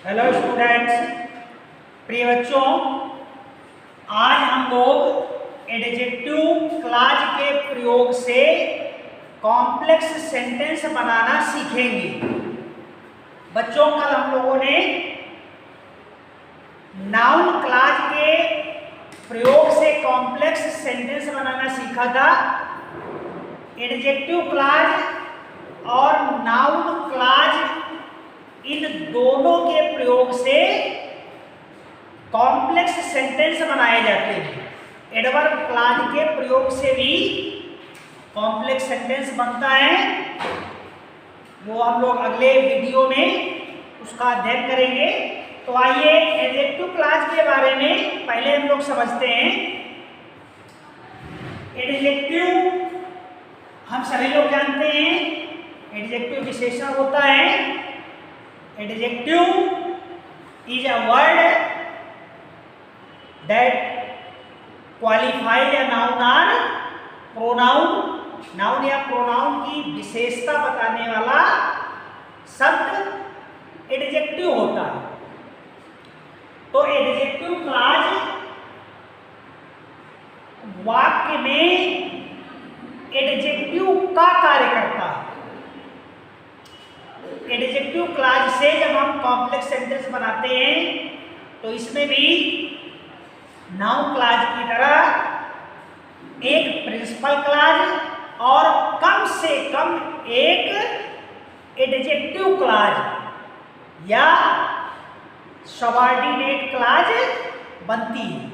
Hello students, प्रिय बच्चों, आज हम लोग एडजेक्टिव क्लॉज के प्रयोग से कॉम्प्लेक्स सेंटेंस बनाना सीखेंगे। बच्चों, कल हम लोगों ने नाउन क्लॉज के प्रयोग से कॉम्प्लेक्स सेंटेंस बनाना सीखा था। एडजेक्टिव क्लॉज और नाउन क्लॉज इन दोनों के प्रयोग से कॉम्प्लेक्स सेंटेंस बनाए जाते हैं। एडवर्ब क्लॉज के प्रयोग से भी कॉम्प्लेक्स सेंटेंस बनता है। वो हम लोग अगले वीडियो में उसका अध्ययन करेंगे। तो आइए एडजेक्टिव क्लॉज के बारे में पहले हम लोग समझते हैं। एडजेक्टिव हम सभी लोग जानते हैं, एडजेक्टिव विशेषण होता है। Adjective is a word that qualifies a noun or pronoun। Noun या प्रोनाउन की विशेषता बताने वाला शब्द एडजेक्टिव होता है। तो एडजेक्टिव क्लॉज वाक्य में एडजेक्टिव का कार्य करता है। एडजेक्टिव क्लॉज से जब हम कॉम्प्लेक्स सेंटेंस बनाते हैं तो इसमें भी नाउन क्लॉज की तरह एक प्रिंसिपल क्लॉज और कम से कम एक एडजेक्टिव क्लॉज या सबऑर्डिनेट क्लॉज बनती है।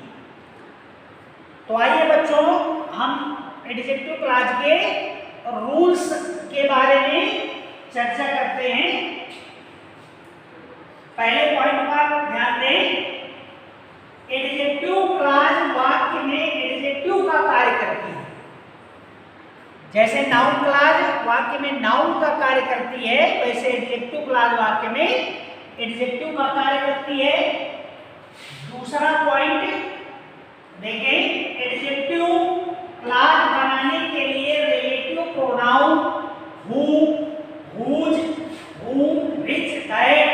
तो आइए बच्चों, हम एडजेक्टिव क्लॉज के रूल्स के बारे में चर्चा करते हैं। पहले पॉइंट पर ध्यान दें। एडजेक्टिव क्लॉज वाक्य में एडजेक्टिव का कार्य करती है। जैसे नाउन क्लॉज वाक्य में नाउन का कार्य करती है, वैसे एडजेक्टिव क्लॉज वाक्य में एडजेक्टिव का कार्य करती है। दूसरा पॉइंट देखें, एडजेक्टिव क्लॉज बनाने के लिए relative pronoun who, whose, whom, which, that,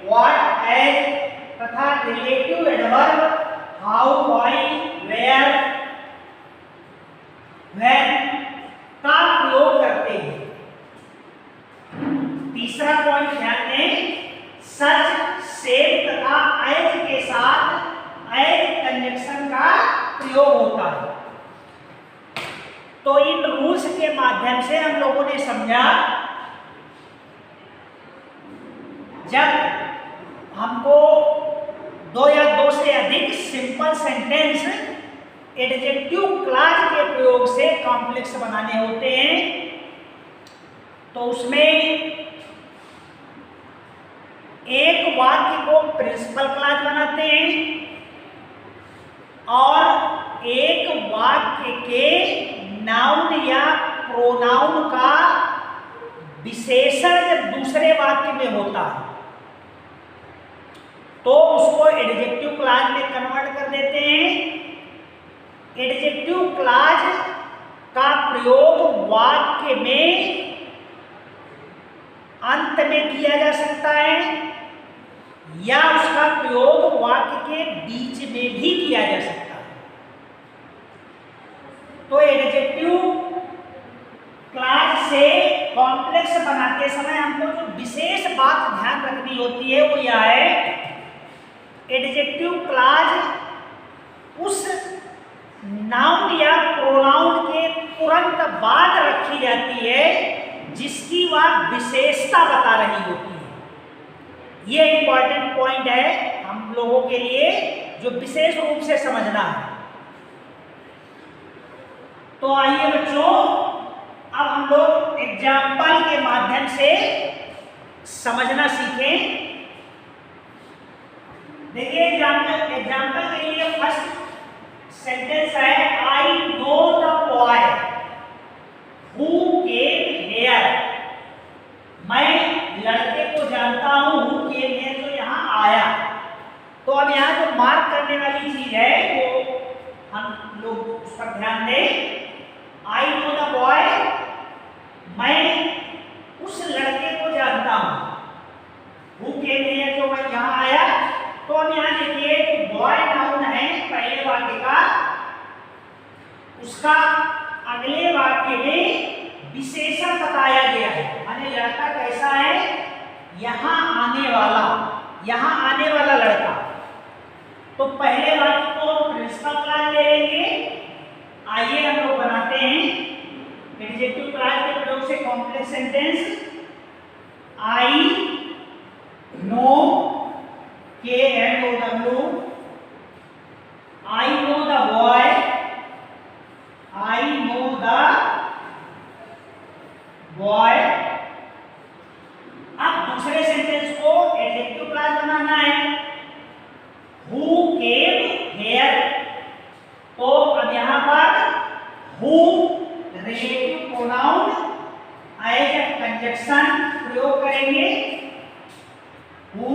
what, as तथा relative adverb how, why, where, when का प्रयोग करते हैं। तीसरा पॉइंट ध्यान दें, सच, सेम तथा एज के साथ एज कंजंक्शन का प्रयोग होता है। तो इन रूल्स के माध्यम से हम लोगों ने समझा, जब हमको दो या दो से अधिक सिंपल सेंटेंस एडजेक्टिव क्लॉज के प्रयोग से कॉम्प्लेक्स बनाने होते हैं तो उसमें एक वाक्य को प्रिंसिपल क्लॉज बनाते हैं और एक वाक्य के नाउन या प्रोनाउन का विशेषण जब दूसरे वाक्य में होता है तो उसको एडजेक्टिव क्लॉज में कन्वर्ट कर देते हैं। एडजेक्टिव क्लॉज का प्रयोग वाक्य में अंत में किया जा सकता है या उसका प्रयोग वाक्य के बीच में भी किया जा सकता है। तो एडजेक्टिव क्लॉज से कॉम्प्लेक्स बनाते समय हमको जो विशेष बात ध्यान रखनी होती है वो यह है, एडजेक्टिव क्लॉज उस नाउन या प्रोनाउन के तुरंत बाद रखी जाती है जिसकी वह विशेषता बता रही होती है। ये इंपॉर्टेंट पॉइंट है हम लोगों के लिए जो विशेष रूप से समझना है। तो आइए बच्चों, अब हम लोग एग्जाम्पल के माध्यम से समझना सीखें। देखिए एग्जाम्पल के लिए फर्स्ट सेंटेंस है, I know the boy who came here. मैं लड़के को जानता हूं हु केम हियर, जो यहाँ आया। तो अब यहाँ जो मार्क करने वाली चीज है वो हम लोग उस पर ध्यान दें। आई नो द बॉय, मैं उस लड़के को जानता हूं। हु केम हियर, जो मैं यहाँ तो अब यहाँ देखिए बॉय नाउन है पहले वाक्य का, उसका अगले वाक्य में विशेषण बताया गया है, माने लड़का कैसा है, यहाँ आने वाला लड़का। तो पहले वाक्य को प्रिंसिपल क्लॉज ले लेंगे। आइए हम लोग बनाते हैं एडजेक्टिव क्लॉज के प्रयोग से complex sentence. I know, KNOW, I know the boy, I know the boy। अब दूसरे सेंटेंस को एडजेक्टिव क्लॉज बनाना है। Who came here, तो अब यहां पर who relative pronoun as a conjunction प्रयोग करेंगे। Who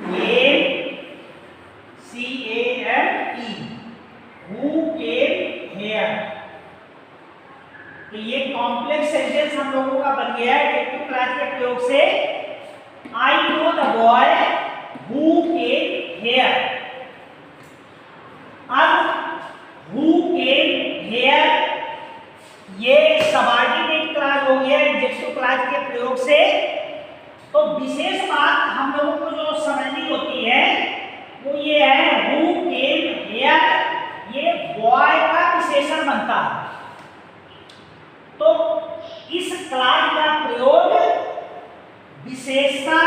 came, CAME, who came here। तो ये कॉम्प्लेक्स सेंटेंस हम लोगों का बन गया है एडजेक्टिव क्लॉज के प्रयोग से। I know the boy who came here. अब हु केम हियर ये सबऑर्डिनेट क्लॉज हो गया एडजेक्टिव क्लॉज के प्रयोग से। तो विशेष बात हम लोगों को जो समझनी होती है वो ये है हु केम हियर, ये बॉय का विशेषण बनता है। तो इस क्लॉज का प्रयोग विशेषता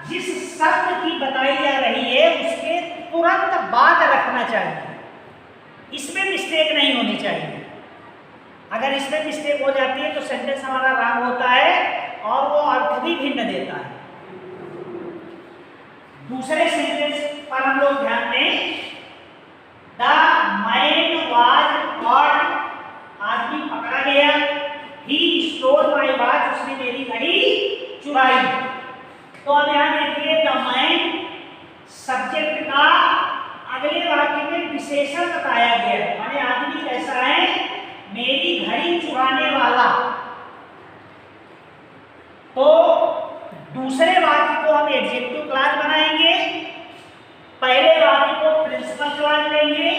जिस शब्द की बताई जा रही है उसके तुरंत बाद रखना चाहिए, इसमें मिस्टेक नहीं होनी चाहिए। अगर इसमें मिस्टेक हो जाती है तो सेंटेंस हमारा रॉन्ग होता है और वो अर्थ भी भिन्न देता है। दूसरे सेंटेंस पर हम लोग ध्यान दें। द मैन वाज कॉट, आदमी पकड़ा गया। ही स्टोल माय वॉच, उसने मेरी घड़ी चुराई। तो अब यहाँ देखिए द मैन सब्जेक्ट का अगले वाक्य में विशेषण बताया गया है, माने आदमी कैसा है, मेरी घड़ी चुराने वाला। तो दूसरे वाक्य को हम एडजेक्टिव क्लॉज बनाएंगे, पहले वाक्य को प्रिंसिपल क्लॉज लेंगे।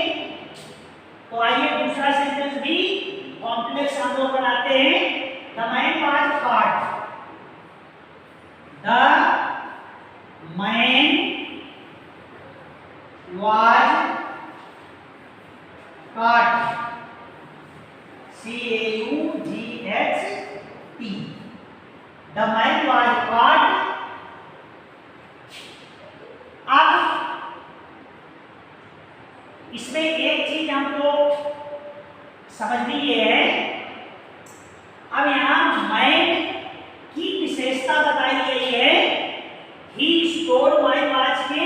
तो आइए दूसरा सेंटेंस भी कॉम्प्लेक्स हम लोग बनाते हैं। The man was cot, the man was cot, CAUGHT, the man was cot. अब इसमें एक चीज हमको समझनी ये है, अब यहां मैन की विशेषता बताई गई है ही स्टोल माय वॉच के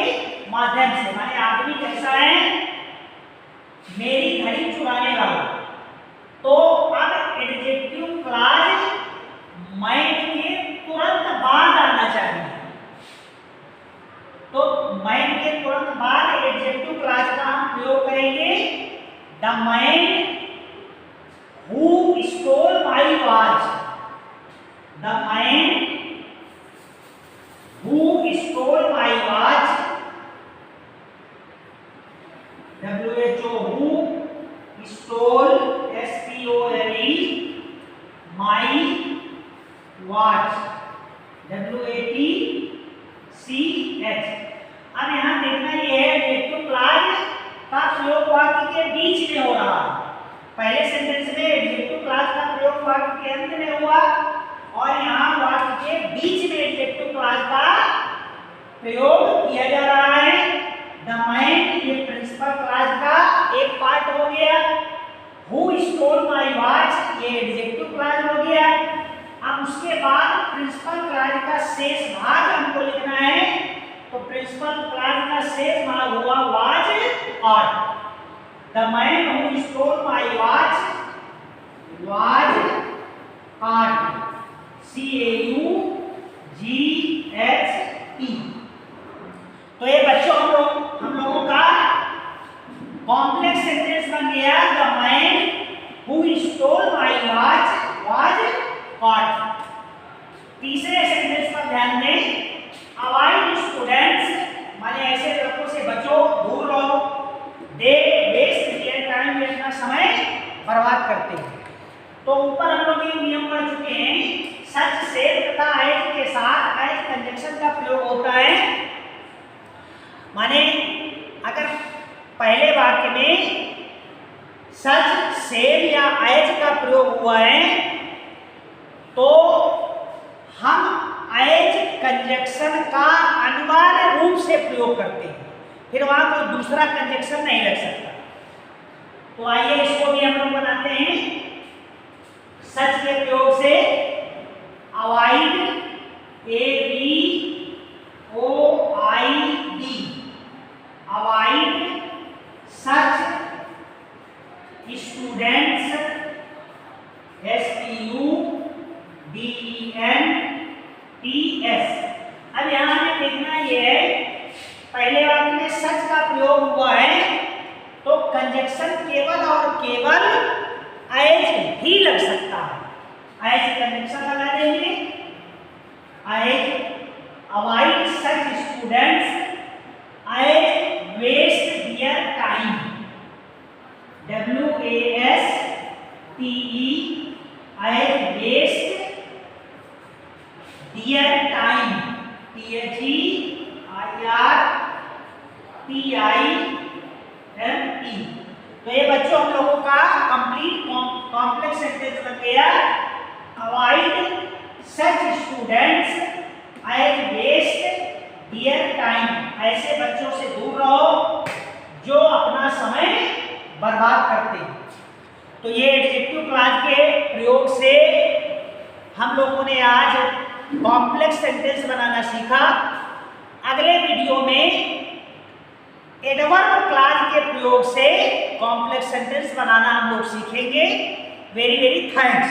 माध्यम से, माने आदमी कैसा है, मेरी घड़ी चुराने वाला। तो अब एडजेक्टिव क्लॉज मैन के तुरंत बाद आना चाहिए। तो मैन के तुरंत बाद एडजेक्टिव क्लॉज का हम प्रयोग करेंगे। The man who stole my watch, the man who stole my watch, WHO, who stole, STOLE, my watch, WATCH। अब यहाँ देखना ये है एडजेक्टिव क्लॉज का प्रयोग वाक्य के बीच में हो रहा है। पहले सेंटेंस में एडजेक्टिव क्लॉज का प्रयोग वाक्य के अंत में हुआ और यहाँ वाक्य के बीच में एडजेक्टिव क्लॉज का प्रयोग किया जा रहा है। द मैन ये प्रिंसिपल क्लॉज का एक पार्ट हो गया। हु स्टोल माय वॉच ये एडजेक्टिव क्लॉज हो गया। अब उसके बाद प्रिंसिपल क्लॉज का शेष भाग हमको लिखना है। तो प्रिंसिपल क्लॉज का शेष भाग हुआ was cot. The man who stole my watch was cot, CAUGHT। तो ये बच्चों हम लोगों का कॉम्प्लेक्स सेंटेंस बन गया। The man who stole my watch was cot. तीसरे सेंटेंस पर ध्यान दें। अवॉइड स्टूडेंट्स कंजक्शन का प्रयोग होता है, माने अगर पहले वाक्य में सच, सेम या एज का प्रयोग हुआ है तो हम एज कंजक्शन का अनिवार्य रूप से प्रयोग करते हैं, फिर वहां कोई दूसरा कंजक्शन नहीं लग सकता। तो आइए इसको भी हम लोग बनाते हैं। सच के प्रयोग से avoid, AVOID, avoid such students, STUDENTS। अब यहां हमें देखना ये है, पहले वाक्य में सच का प्रयोग हुआ है तो कंजक्शन केवल और केवल एज ही लग सकता है। एज कंजक्शन लगा देंगे, as avoid such students, as waste their time, WASTE, as waste their time, THEIRTIME। तो ये बच्चों हम लोगों का कंप्लीट कॉम्प्लेक्स सेंटेंस बन गया। Avoid such students as waste their time. ऐसे बच्चों से दूर रहो जो अपना समय बर्बाद करते हैं। तो ये एडजेक्टिव क्लॉज के प्रयोग से हम लोगों ने आज कॉम्प्लेक्स सेंटेंस बनाना सीखा। अगले वीडियो में एडवर्ब क्लॉज के प्रयोग से कॉम्प्लेक्स सेंटेंस बनाना हम लोग सीखेंगे। Very very thanks.